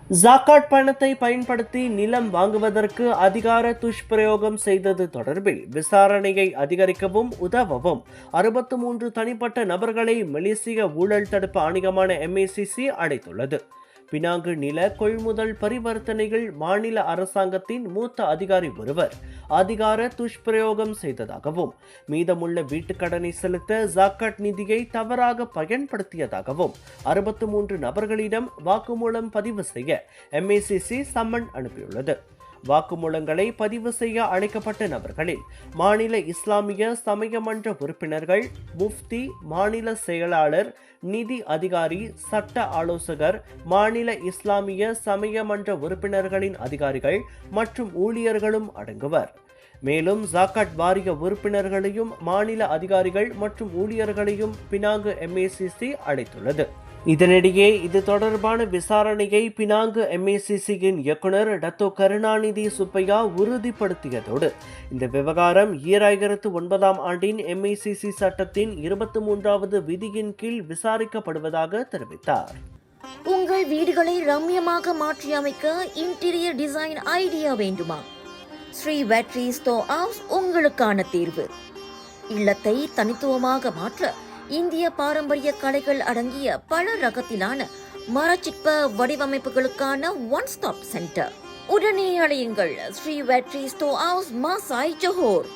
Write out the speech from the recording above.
ஜாக்காட் பணத்தை பயன்படுத்தி நிலம் வாங்குவதற்கு அதிகார துஷ்பிரயோகம் செய்தது தொடர்பில் விசாரணையை அதிகரிக்கவும் உதவவும் 63 தனிப்பட்ட நபர்களை மலேசிய ஊழல் தடுப்பு ஆணையமான MACC அழைத்துள்ளது. பினாங்கு நில கொள்முதல் பரிவர்த்தனைகள் மாநில அரசாங்கத்தின் மூத்த அதிகாரி ஒருவர் அதிகார துஷ்பிரயோகம் செய்ததாகவும் மீதமுள்ள வீட்டுக்கடனை செலுத்த ஜாக்காட் நிதியை தவறாக பயன்படுத்தியதாகவும் 63 நபர்களிடம் வாக்குமூலம் பதிவு செய்ய MACC சம்மன் அனுப்பியுள்ளது. வாக்குமூலங்களை பதிவு செய்ய அழைக்கப்பட்ட நபர்களில் மாநில இஸ்லாமிய சமய மன்ற உறுப்பினர்கள், முஃப்தி, மாநில செயலாளர், நிதி அதிகாரி, சட்ட ஆலோசகர், மாநில இஸ்லாமிய சமய மன்ற உறுப்பினர்களின் அதிகாரிகள் மற்றும் ஊழியர்களும் அடங்குவர். மேலும் ஜாக்காட் வாரிய உறுப்பினர்களையும் மாநில அதிகாரிகள் மற்றும் ஊழியர்களையும் பினாங்கு MACC அழைத்துள்ளது. இதனிடையே இது தொடர்பான விசாரணையை பினாங்கு MACC-யின் இயக்குனர் டத்தோ கருணாநிதி சுப்பையா உறுதிப்படுத்தியதோடு இந்த விவகாரம் 2009 ஆண்டின் MACC சட்டத்தின் 23வது விதியின் கீழ் விசாரிக்கப்படுவதாக தெரிவித்தார். உங்கள் வீடுகளை ரம்யமாக மாற்றியமைக்க இன்டீரியர் டிசைன் ஐடியா வேண்டுமா? ஸ்ரீ வெற்றி ஸ்டோ ஹவுஸ் உங்களுக்கான தீர்வு. இல்லத்தை தனித்துவமாக மாற்ற இந்திய பாரம்பரிய கலைகள் அடங்கிய பல ரகத்திலான மரச்சிற்ப வடிவமைப்புகளுக்கான ஒன் ஸ்டாப் சென்டர். உடனே அழையுங்கள் ஸ்ரீ வெற்றி ஸ்டோ ஹவுஸ், மாசாய், ஜோஹர்.